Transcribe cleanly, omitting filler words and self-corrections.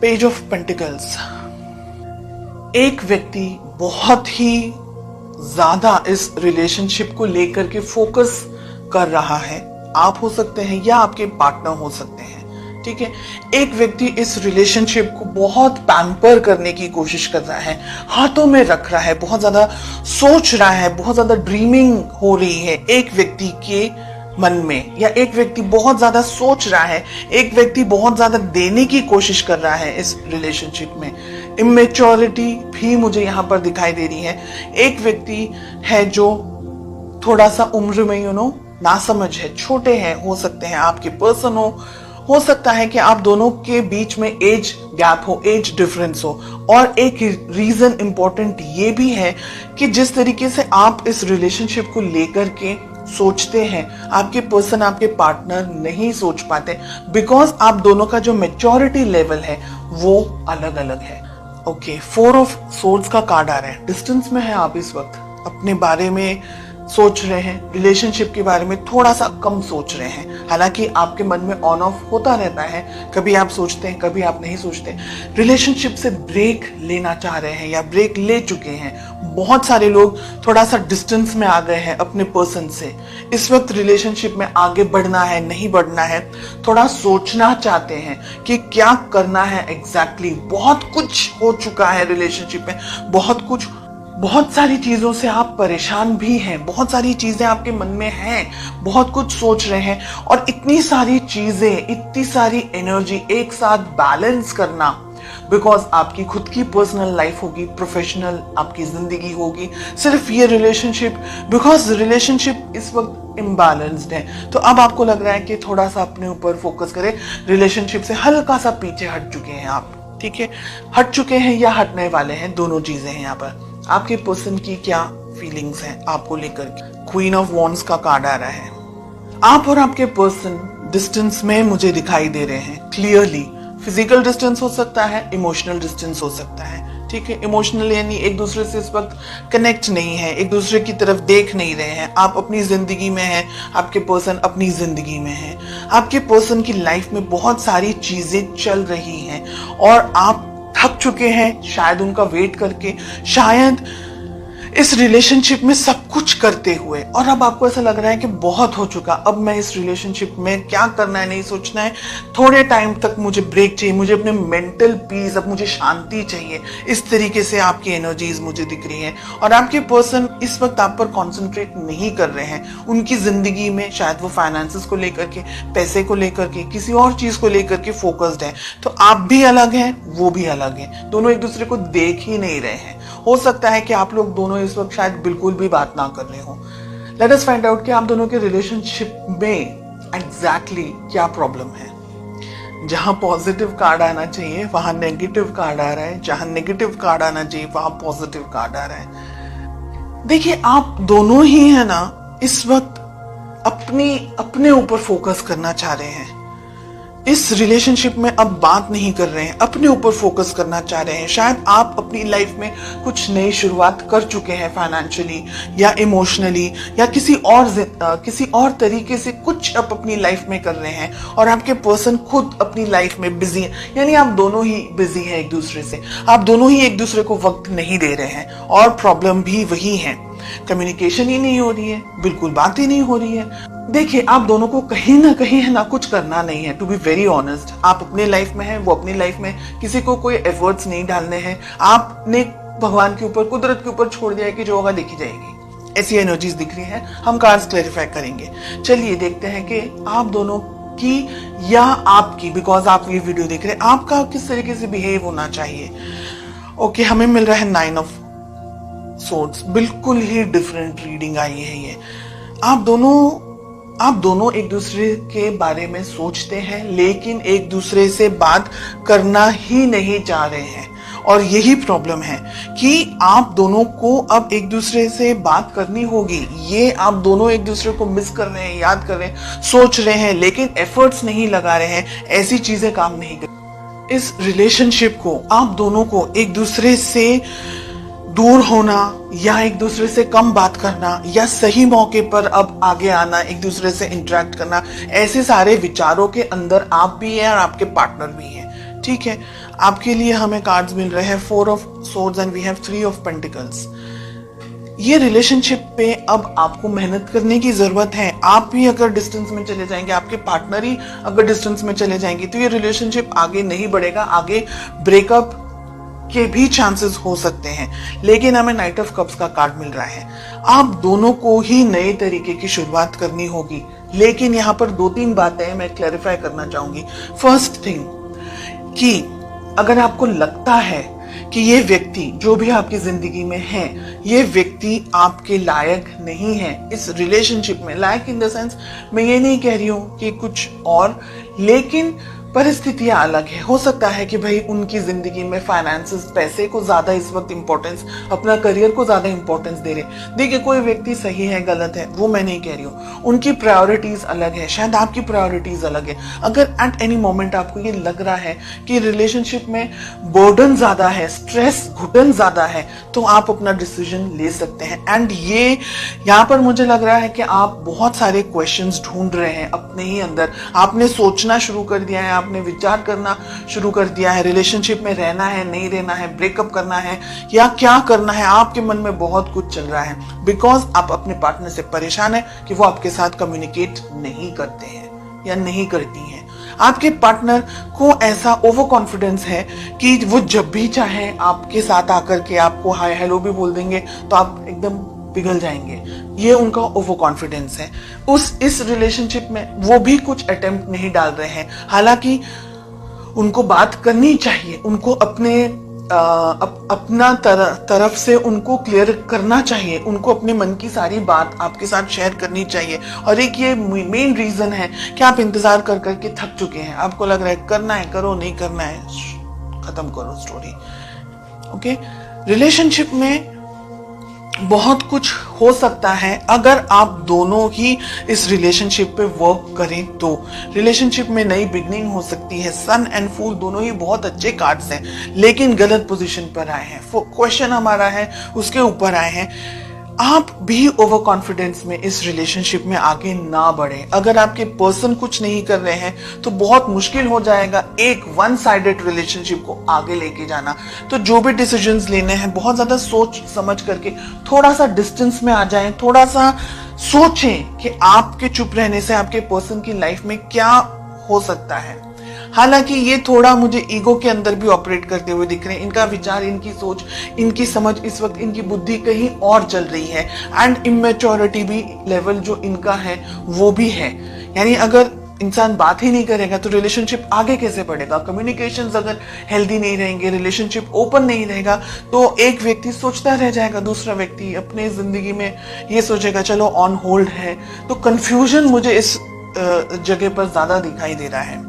Page of pentacles. एक व्यक्ति बहुत ही ज्यादा इस रिलेशनशिप को लेकर के फोकस कर रहा है। आप हो सकते हैं या आपके पार्टनर हो सकते हैं, ठीक है। एक व्यक्ति इस रिलेशनशिप को बहुत पैम्पर करने की कोशिश कर रहा है, हाथों में रख रहा है, बहुत ज्यादा सोच रहा है, बहुत ज्यादा ड्रीमिंग हो रही है एक व्यक्ति के मन में, या एक व्यक्ति बहुत ज्यादा सोच रहा है, एक व्यक्ति बहुत ज्यादा देने की कोशिश कर रहा है इस रिलेशनशिप में। इमेच्योरिटी भी मुझे यहाँ पर दिखाई दे रही है। एक व्यक्ति है जो थोड़ा सा उम्र में नासमझ है, छोटे हैं, हो सकते हैं आपके पर्सन हो सकता है कि आप दोनों के बीच में एज गैप हो, एज डिफरेंस हो। और एक रीजन इंपॉर्टेंट ये भी है कि जिस तरीके से आप इस रिलेशनशिप को लेकर के सोचते हैं, आपके पर्सन, आपके पार्टनर नहीं सोच पाते, बिकॉज आप दोनों का जो मैच्योरिटी लेवल है वो अलग अलग है। ओके, 4 ऑफ सोर्ड्स का कार्ड आ रहा है। डिस्टेंस में है आप इस वक्त, अपने बारे में सोच रहे हैं, रिलेशनशिप के बारे में थोड़ा सा कम सोच रहे हैं। हालांकि आपके मन में ऑन ऑफ होता रहता है, कभी आप सोचते हैं, कभी आप नहीं सोचते। रिलेशनशिप से ब्रेक लेना चाह रहे हैं या ब्रेक ले चुके हैं। बहुत सारे लोग थोड़ा सा डिस्टेंस में आ गए हैं अपने पर्सन से। इस वक्त रिलेशनशिप में आगे बढ़ना है, नहीं बढ़ना है, थोड़ा सोचना चाहते हैं कि क्या करना है एग्जैक्टली। बहुत कुछ हो चुका है रिलेशनशिप में, बहुत सारी चीजों से आप परेशान भी हैं, बहुत सारी चीजें आपके मन में हैं, बहुत कुछ सोच रहे हैं, और इतनी सारी चीजें, इतनी सारी एनर्जी एक साथ बैलेंस करना, बिकॉज आपकी खुद की पर्सनल लाइफ होगी, प्रोफेशनल आपकी जिंदगी होगी, सिर्फ ये रिलेशनशिप, बिकॉज रिलेशनशिप इस वक्त इम्बैलेंस्ड है। तो अब आपको लग रहा है कि थोड़ा सा अपने ऊपर फोकस करें, रिलेशनशिप से हल्का सा पीछे हट चुके हैं आप, ठीक है। हट चुके हैं या हटने वाले हैं, दोनों चीजें हैं यहाँ पर। आपके पर्सन की क्या फीलिंग्स हैं आपको लेकर के। क्वीन ऑफ वॉन्ड्स का कार्ड आ रहा है। आप और आपके पर्सन डिस्टेंस में मुझे दिखाई दे रहे हैं क्लियरली। फिजिकल डिस्टेंस हो सकता है, इमोशनल डिस्टेंस हो सकता है, ठीक है। इमोशनल यानी एक दूसरे से इस वक्त कनेक्ट नहीं है, एक दूसरे की तरफ देख नहीं रहे हैं। आप अपनी जिंदगी में हैं, आपके पर्सन अपनी जिंदगी में है। आपके पर्सन की लाइफ में बहुत सारी चीजें चल रही हैं और आप थक चुके हैं शायद उनका वेट करके, शायद इस रिलेशनशिप में सब कुछ करते हुए, और अब आपको ऐसा लग रहा है कि बहुत हो चुका, अब मैं इस रिलेशनशिप में क्या करना है नहीं सोचना है, थोड़े टाइम तक मुझे ब्रेक चाहिए, मुझे अपने मेंटल पीस, अब मुझे शांति चाहिए। इस तरीके से आपकी एनर्जीज मुझे दिख रही हैं। और आपके पर्सन इस वक्त आप पर कॉन्सेंट्रेट नहीं कर रहे हैं। उनकी जिंदगी में शायद वो फाइनेंसेस को लेकर के, पैसे को लेकर के, किसी और चीज को लेकर के फोकस्ड है। तो आप भी अलग हैं, वो भी अलग है, दोनों एक दूसरे को देख ही नहीं रहे हैं। हो सकता है कि आप लोग दोनों इस वक्त शायद बिल्कुल भी बात ना कर रहे हो। लेट अस फाइंड आउट कि आप दोनों के रिलेशनशिप में एग्जैक्टली क्या प्रॉब्लम है। जहां पॉजिटिव कार्ड आना चाहिए वहां नेगेटिव कार्ड आ रहा है, जहां नेगेटिव कार्ड आना चाहिए वहां पॉजिटिव कार्ड आ रहा है। देखिए, आप दोनों ही है ना इस वक्त अपने ऊपर फोकस करना चाह रहे हैं। इस रिलेशनशिप में अब बात नहीं कर रहे हैं, अपने ऊपर फोकस करना चाह रहे हैं। शायद आप अपनी लाइफ में कुछ नई शुरुआत कर चुके हैं, फाइनेंशियली या इमोशनली या किसी और तरीके से कुछ आप अपनी लाइफ में कर रहे हैं, और आपके पर्सन खुद अपनी लाइफ में बिजी है। यानी आप दोनों ही बिजी हैं एक दूसरे से, आप दोनों ही एक दूसरे को वक्त नहीं दे रहे हैं। और प्रॉब्लम भी वही है, कम्युनिकेशन ही नहीं हो रही है, बिल्कुल बात ही नहीं हो रही है। देखिए, आप दोनों को कहीं ना कहीं है ना कुछ करना नहीं है, टू बी वेरी ऑनेस्ट। आप अपने लाइफ में हैं, वो अपनी लाइफ में, किसी को कोई एफर्ट्स नहीं डालने हैं। आपने भगवान के ऊपर, कुदरत के ऊपर छोड़ दिया है कि जो होगा देखी जाएगी। ऐसी एनर्जीज दिख रही है, हम कार्ड्स क्लैरिफाई करेंगे। चलिए देखते हैं कि आप दोनों की या आपकी, बिकॉज आप ये वीडियो देख रहे हैं, आपका किस तरीके से बिहेव होना चाहिए। ओके, हमें मिल रहा है 9 ऑफ सोर्ड्स। बिल्कुल ही डिफरेंट रीडिंग आई है ये। आप दोनों एक दूसरे के बारे में सोचते हैं, लेकिन एक दूसरे से बात करना ही नहीं चाह रहे हैं। और यही प्रॉब्लम है कि आप दोनों को अब एक दूसरे से बात करनी होगी। ये आप दोनों एक दूसरे को मिस कर रहे हैं, याद कर रहे हैं, सोच रहे हैं, लेकिन एफर्ट्स नहीं लगा रहे हैं। ऐसी चीजें काम नहीं कर। इस रिलेशनशिप को, आप दोनों को एक दूसरे से दूर होना या एक दूसरे से कम बात करना या सही मौके पर अब आगे आना, एक दूसरे से इंटरेक्ट करना, ऐसे सारे विचारों के अंदर आप भी हैं और आपके पार्टनर भी हैं। ठीक है, आपके लिए हमें कार्ड्स मिल रहे हैं 4 of swords and we have 3 of pentacles. ये रिलेशनशिप पे अब आपको मेहनत करने की जरूरत है। आप भी अगर डिस्टेंस में चले जाएंगे, आपके पार्टनर ही अगर डिस्टेंस में चले जाएंगे, तो ये रिलेशनशिप आगे नहीं बढ़ेगा, आगे ब्रेकअप के भी चांसेस हो सकते हैं। लेकिन हमें नाइट ऑफ कप्स का कार्ड मिल रहा है, आप दोनों को ही नए तरीके की शुरुआत करनी होगी। लेकिन यहाँ पर 2-3 बातें मैं क्लैरिफाई करना चाहूंगी। फर्स्ट थिंग कि अगर आपको लगता है कि ये व्यक्ति जो भी आपकी जिंदगी में है, ये व्यक्ति आपके लायक नहीं है इस रिलेशनशिप में, लायक इन द सेंस मैं ये नहीं कह रही हूं कि कुछ और, लेकिन परिस्थितियां अलग है। हो सकता है कि भाई उनकी जिंदगी में फाइनेंसेस, पैसे को ज्यादा इस वक्त इंपॉर्टेंस, अपना करियर को ज्यादा इंपॉर्टेंस दे रहे। देखिए, कोई व्यक्ति सही है गलत है वो मैं नहीं कह रही हूँ, उनकी प्रायोरिटीज अलग है, शायद आपकी प्रायोरिटीज अलग है। अगर एट एनी मोमेंट आपको ये लग रहा है कि रिलेशनशिप में बर्डन ज्यादा है, स्ट्रेस, घुटन ज्यादा है, तो आप अपना डिसीजन ले सकते हैं। एंड ये यहाँ पर मुझे लग रहा है कि आप बहुत सारे क्वेश्चंस ढूंढ रहे हैं अपने ही अंदर। आपने सोचना शुरू कर दिया है, आपने विचार करना शुरू कर दिया है, रिलेशनशिप में रहना है, नहीं रहना है, ब्रेकअप करना है या क्या करना है। आपके मन में बहुत कुछ चल रहा है बिकॉज आप अपने पार्टनर से परेशान है कि वो आपके साथ कम्युनिकेट नहीं करते हैं या नहीं करती हैं। आपके पार्टनर को ऐसा ओवर कॉन्फिडेंस है कि वो जब भी चाहे आपके साथ आकर के आपको हाय हेलो भी बोल देंगे तो आप एकदम पिघल जाएंगे। ये उनका ओवर कॉन्फिडेंस है। इस रिलेशनशिप में वो भी कुछ अटेम्प्ट नहीं डाल रहे हैं, हालांकि उनको बात करनी चाहिए, उनको अपना तरफ से उनको क्लियर करना चाहिए, उनको अपने मन की सारी बात आपके साथ शेयर करनी चाहिए। और एक ये मेन रीजन है कि आप इंतजार कर करके थक चुके हैं, आपको लग रहा है करना है करो, नहीं करना है खत्म करो स्टोरी। ओके, रिलेशनशिप में बहुत कुछ हो सकता है अगर आप दोनों ही इस रिलेशनशिप पे वर्क करें तो। रिलेशनशिप में नई बिगनिंग हो सकती है। सन एंड फूल दोनों ही बहुत अच्छे कार्ड्स हैं, लेकिन गलत पोजीशन पर आए हैं। क्वेश्चन हमारा है उसके ऊपर आए हैं। आप भी ओवर कॉन्फिडेंस में इस रिलेशनशिप में आगे ना बढ़े। अगर आपके पर्सन कुछ नहीं कर रहे हैं तो बहुत मुश्किल हो जाएगा एक वन साइडेड रिलेशनशिप को आगे लेके जाना। तो जो भी डिसीजंस लेने हैं बहुत ज्यादा सोच समझ करके थोड़ा सा डिस्टेंस में आ जाएं, थोड़ा सा सोचें कि आपके चुप रहने से आपके पर्सन की लाइफ में क्या हो सकता है। हालांकि ये थोड़ा मुझे ईगो के अंदर भी ऑपरेट करते हुए दिख रहे हैं। इनका विचार, इनकी सोच, इनकी समझ, इस वक्त इनकी बुद्धि कहीं और चल रही है। एंड इमेच्योरिटी भी लेवल जो इनका है वो भी है। यानी अगर इंसान बात ही नहीं करेगा तो रिलेशनशिप आगे कैसे बढ़ेगा। कम्युनिकेशंस अगर हेल्दी नहीं रहेंगे, रिलेशनशिप ओपन नहीं रहेगा, तो एक व्यक्ति सोचता रह जाएगा, दूसरा व्यक्ति अपने जिंदगी में ये सोचेगा चलो ऑन होल्ड है। तो कंफ्यूजन मुझे इस जगह पर ज्यादा दिखाई दे रहा है।